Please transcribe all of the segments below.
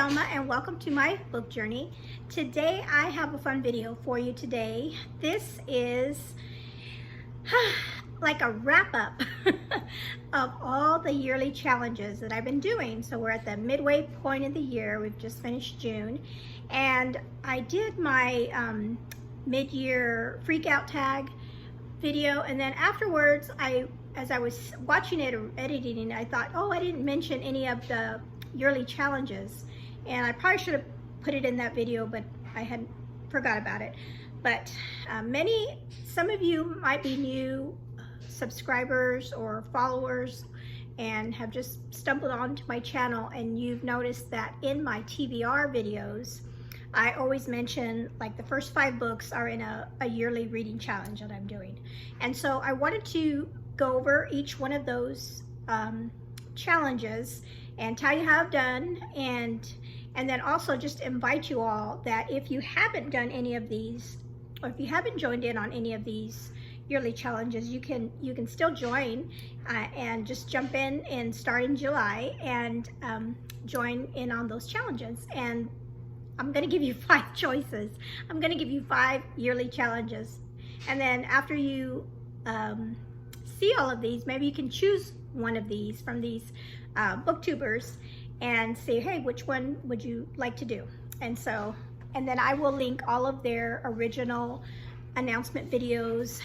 Alma and welcome to my book journey. Today I have a fun video for you today. This is like a wrap-up of all the yearly challenges that I've been doing. So we're at the midway point of the year. We've just finished June, and I did my mid-year freak out tag video, and then afterwards as I was watching it or editing it, I thought, oh, I didn't mention any of the yearly challenges, and I probably should have put it in that video, but I had forgot about it. But some of you might be new subscribers or followers and have just stumbled onto my channel, and you've noticed that in my TBR videos I always mention like the first 5 books are in a yearly reading challenge that I'm doing. And so I wanted to go over each one of those challenges and tell you how I've done, and then also just invite you all that if you haven't done any of these, or if you haven't joined in on any of these yearly challenges, you can still join and just jump in and start in July and join in on those challenges. And I'm going to give you 5 choices. I'm going to give you 5 yearly challenges, and then after you see all of these, maybe you can choose one of these from these booktubers and say, hey, which one would you like to do? And then I will link all of their original announcement videos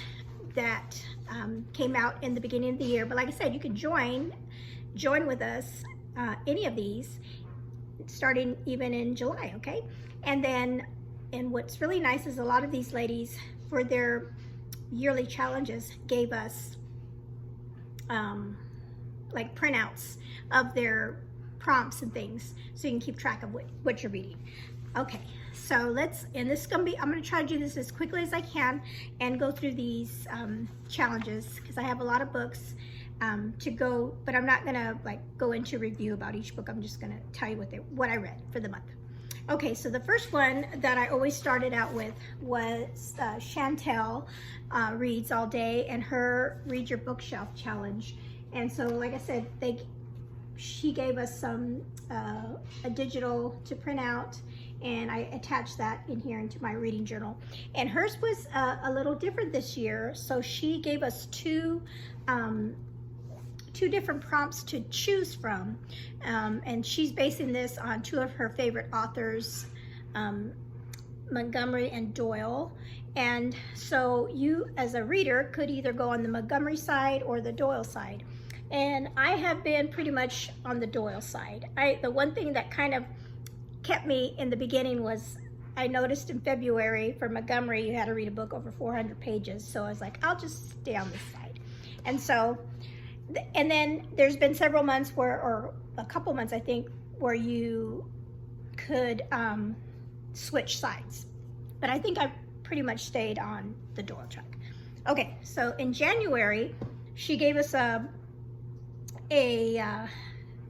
that came out in the beginning of the year. But like I said, you can join with us any of these starting even in July, okay? And what's really nice is a lot of these ladies for their yearly challenges gave us like printouts of their prompts and things, so you can keep track of what you're reading. Okay, so and this is gonna be, I'm gonna try to do this as quickly as I can and go through these challenges, because I have a lot of books to go, but I'm not gonna like go into review about each book. I'm just gonna tell you what I read for the month. Okay, so the first one that I always started out with was Chantel Reads All Day and her Read Your Bookshelf Challenge. And so, like I said, she gave us a digital to print out, and I attached that in here into my reading journal. And hers was a little different this year. So she gave us two different prompts to choose from, and she's basing this on 2 of her favorite authors, Montgomery and Doyle. And so you as a reader could either go on the Montgomery side or the Doyle side. And I have been pretty much on the Doyle side. The one thing that kind of kept me in the beginning was I noticed in February for Montgomery you had to read a book over 400 pages. So I was like, I'll just stay on this side. And then there's been several months or a couple months I think, where you could switch sides. But I think I pretty much stayed on the Doyle track. Okay, so in January, she gave us a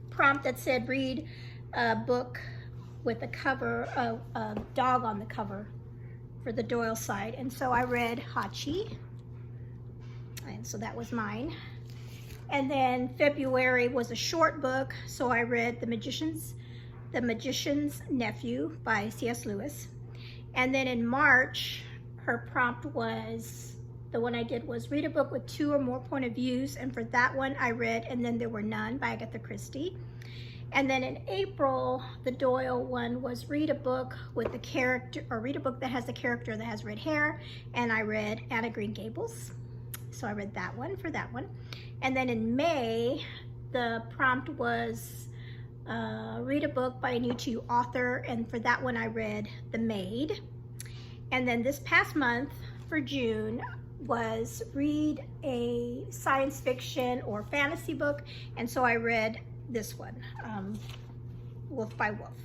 prompt that said read a book with a cover, a dog on the cover for the Doyle side. And so I read Hachi, and so that was mine. And then February was a short book, so I read The Magician's Nephew by C.S. Lewis. And then in March, her prompt was, the one I did was read a book with 2 or more point of views, and for that one I read And Then There Were None by Agatha Christie. And then in April, the Doyle one was read a book with the character, or read a book that has a character that has red hair, and I read Anne of Green Gables. So I read that one for that one. And then in May, the prompt was read a book by a new to you author, and for that one I read The Maid. And then this past month for June was read a science fiction or fantasy book, and so I read this one, Wolf by Wolf,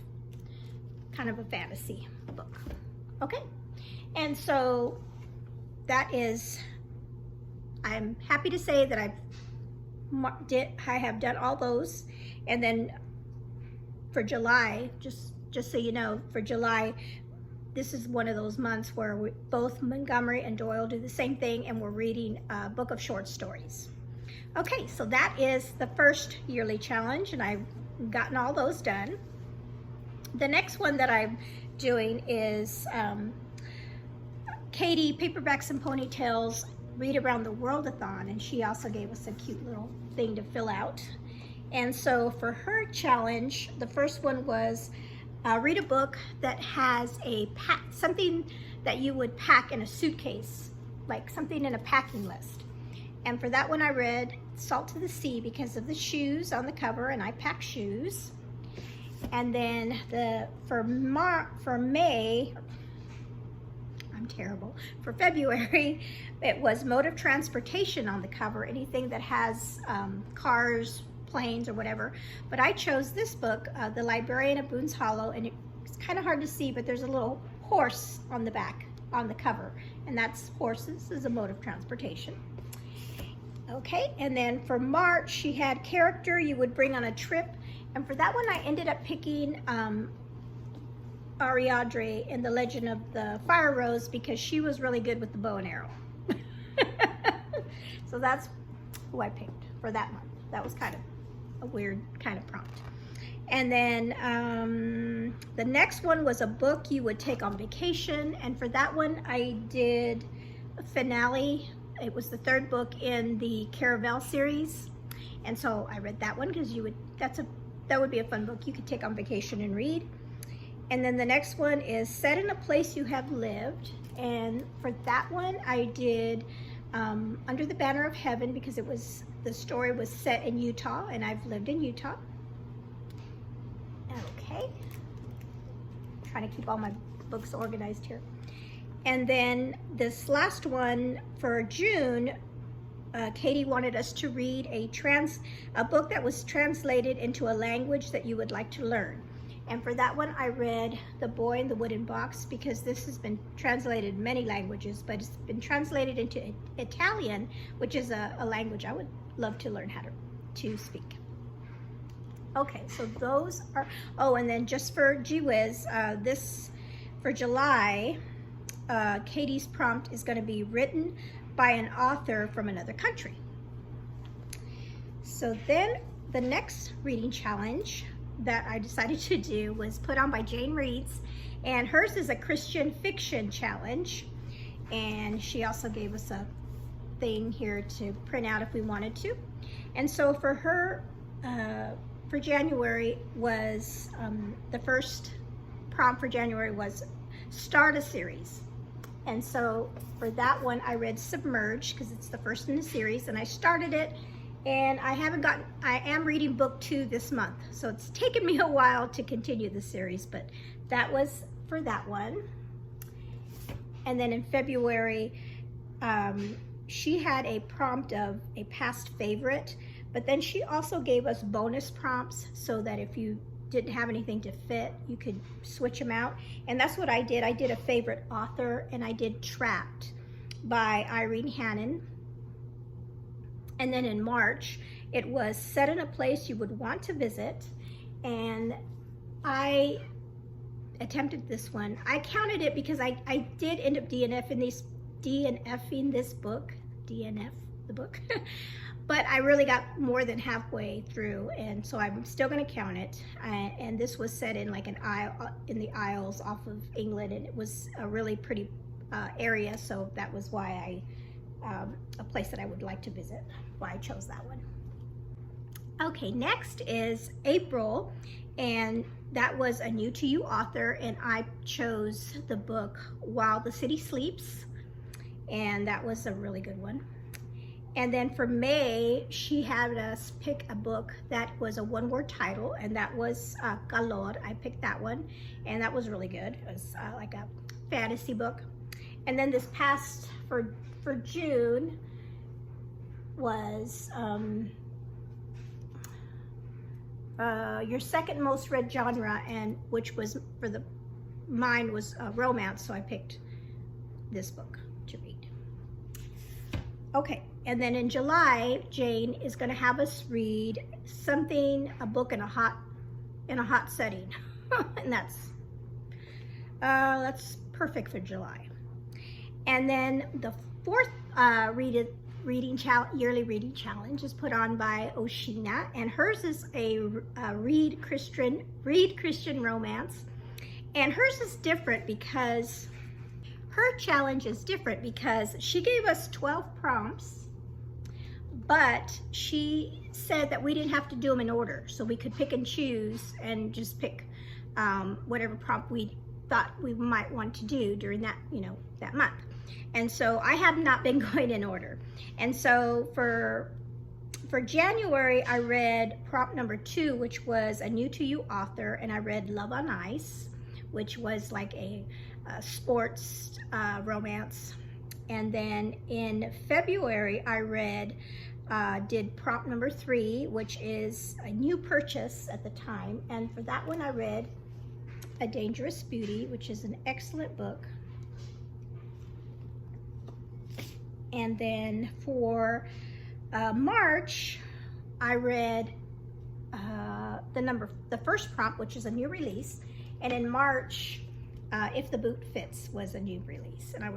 kind of a fantasy book. Okay, and so that is, I'm happy to say that I have done all those. And then for July, just so you know, for July, this is one of those months where both Montgomery and Doyle do the same thing, and we're reading a book of short stories. Okay, so that is the first yearly challenge, and I've gotten all those done. The next one that I'm doing is Katie, Paperbacks and Ponytails, Read Around the World-a-thon, and she also gave us a cute little thing to fill out. And so for her challenge, the first one was read a book that has something that you would pack in a suitcase, like something in a packing list. And for that one I read Salt to the Sea because of the shoes on the cover, and I pack shoes. And then for May, I'm terrible, for February, it was mode of transportation on the cover, anything that has cars, planes, or whatever. But I chose this book, The Librarian of Boone's Hollow, and it's kind of hard to see, but there's a little horse on the back, on the cover, and that's horses as a mode of transportation. Okay, and then for March, she had character you would bring on a trip, and for that one I ended up picking Ariadne in The Legend of the Fire Rose because she was really good with the bow and arrow. So that's who I picked for that month. That was kind of a weird kind of prompt. And then the next one was a book you would take on vacation, and for that one I did a finale. It was the third book in the Caravel series, and so I read that one because that would be a fun book you could take on vacation and read. And then the next one is Set in a Place You Have Lived, and for that one I did Under the Banner of Heaven because the story was set in Utah, and I've lived in Utah. Okay, trying to keep all my books organized here. And then this last one for June, Katie wanted us to read a book that was translated into a language that you would like to learn. And for that one, I read The Boy in the Wooden Box because this has been translated in many languages, but it's been translated into Italian, which is a language I would love to learn how to speak. Okay, so those are, oh, and then just for gee whiz, for July, Katie's prompt is going to be written by an author from another country. So then the next reading challenge that I decided to do was put on by Jane Reads, and hers is a Christian fiction challenge, and she also gave us a thing here to print out if we wanted to. And so for her, for January was, the first prompt for January was start a series. And so for that one, I read Submerged because it's the first in the series, and I started it, and I am reading book 2 this month. So it's taken me a while to continue the series, but that was for that one. And then in February, she had a prompt of a past favorite, but then she also gave us bonus prompts so that if you didn't have anything to fit, you could switch them out. And that's what I did. I did a favorite author, and I did Trapped by Irene Hannon. And then in March, it was Set in a Place You Would Want to Visit. And I attempted this one. I counted it because I did end up DNFing this book, DNF the book. But I really got more than halfway through, and so I'm still going to count it. And this was set in like in the Isles off of England, and it was a really pretty area, so that was why a place that I would like to visit, why I chose that one. Okay, next is April, and that was a new to you author, and I chose the book While the City Sleeps, and that was a really good one. And then for May, she had us pick a book that was a one-word title, and that was Calor. I picked that one, and that was really good. It was like a fantasy book. And then this past, for June, was your second most read genre, and which was mine was romance, so I picked this book to read. Okay, and then in July, Jane is going to have us read a book in a hot setting, and that's perfect for July. And then the fourth yearly reading challenge is put on by Oceana, and hers is a read Christian romance. And hers is different because her challenge is different because she gave us 12 prompts, but she said that we didn't have to do them in order, so we could pick and choose and just pick whatever prompt we thought we might want to do during that, that month. And so I have not been going in order. And so for January, I read prompt number 2, which was a new to you author, and I read Love on Ice, which was like a sports romance. And then in February, I did prompt number 3, which is a new purchase at the time. And for that one, I read A Dangerous Beauty, which is an excellent book. And then for March, I read the first prompt, which is a new release. And in March, If the Boot Fits was a new release. And I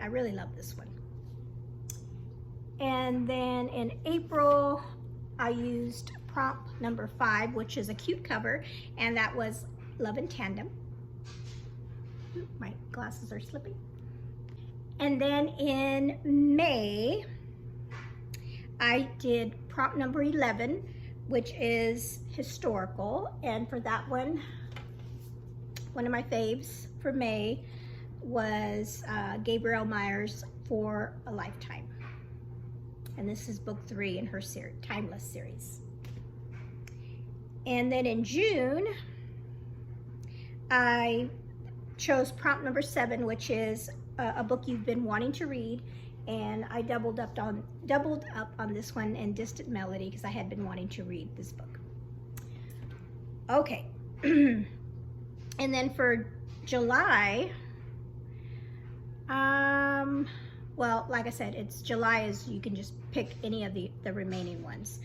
really love this one. And then in April, I used prompt number 5, which is a cute cover, and that was Love in Tandem. Ooh, my glasses are slipping. And then in May, I did prompt number 11, which is historical. And for that one of my faves for May was Gabrielle Meyer's For a Lifetime. And this is book 3 in her Timeless series. And then in June, I chose prompt number 7, which is a book you've been wanting to read, and I doubled up on this one in Distant Melody because I had been wanting to read this book. Okay. And then for July, well, like I said, you can just pick any of the remaining ones.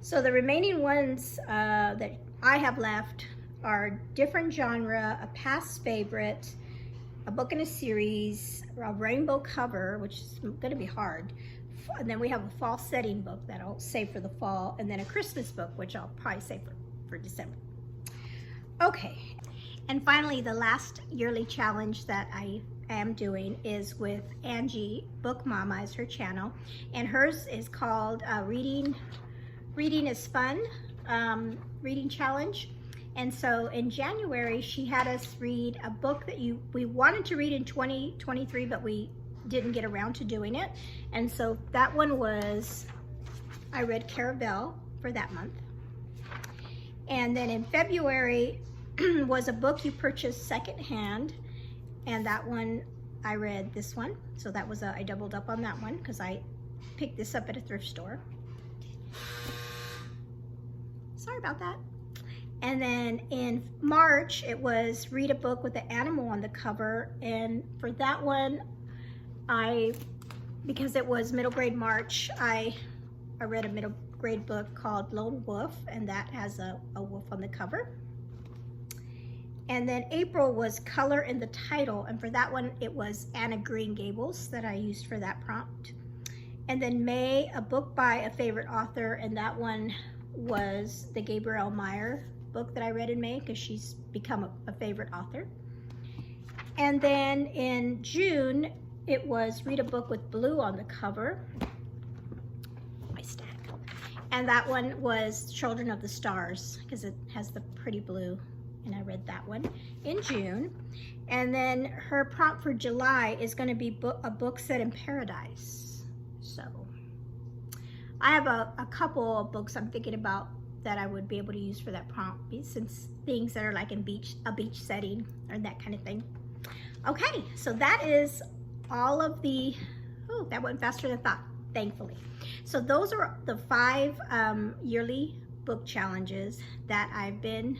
So the remaining ones that I have left are different genre, a past favorite, a book in a series, a rainbow cover, which is going to be hard, and then we have a fall setting book that I'll save for the fall, and then a Christmas book, which I'll probably save for December. Okay, and finally, the last yearly challenge that I am doing is with Angie, Book Mama is her channel, and hers is called Reading is Fun, Reading Challenge. And so in January, she had us read a book that we wanted to read in 2023, but we didn't get around to doing it. And so that one was, I read Caravel for that month. And then in February was a book you purchased secondhand, and that one, I read this one. So that was I doubled up on that one because I picked this up at a thrift store. Sorry about that. And then in March, it was read a book with the animal on the cover. And for that one, because it was middle grade March, I read a middle grade book called Lone Wolf, and that has a wolf on the cover. And then April was color in the title, and for that one, it was Anna Green Gables that I used for that prompt. And then May, a book by a favorite author, and that one was the Gabrielle Meyer book that I read in May because she's become a favorite author. And then in June, it was read a book with blue on the cover. My stack. And that one was Children of the Stars because it has the pretty blue, and I read that one in June. And then her prompt for July is going to be a book set in paradise. So I have a couple of books I'm thinking about that I would be able to use for that prompt, since things that are like in a beach setting or that kind of thing. Okay, so that is all of the, oh, that went faster than I thought, thankfully. So those are the 5 yearly book challenges that I've been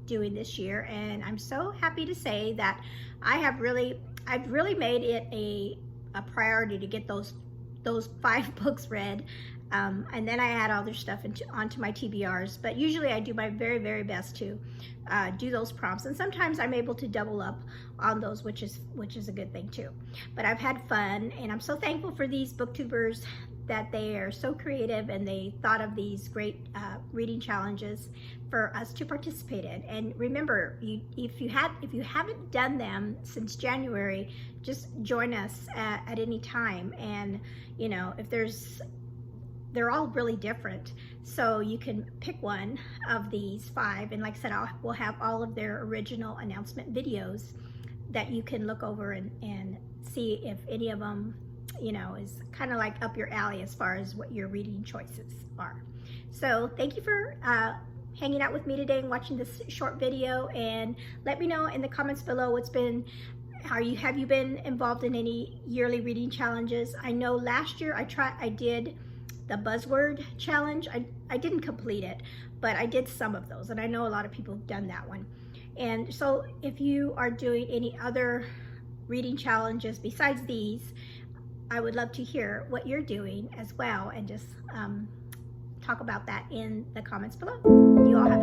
doing this year, and I'm so happy to say that I've really made it a priority to get those 5 books read And then I add other stuff onto my TBRs, but usually I do my very, very best to do those prompts. And sometimes I'm able to double up on those, which is a good thing too. But I've had fun, and I'm so thankful for these booktubers that they are so creative and they thought of these great reading challenges for us to participate in. And remember, if you haven't done them since January, just join us at any time. And you know, if they're all really different, so you can pick one of these 5, and like I said, we'll have all of their original announcement videos that you can look over and see if any of them, you know, is kind of like up your alley as far as what your reading choices are. So thank you for hanging out with me today and watching this short video, and let me know in the comments below have you been involved in any yearly reading challenges. I know last year I did the buzzword challenge. I didn't complete it, but I did some of those, and I know a lot of people have done that one. And so if you are doing any other reading challenges besides these, I would love to hear what you're doing as well, and just talk about that in the comments below. You all have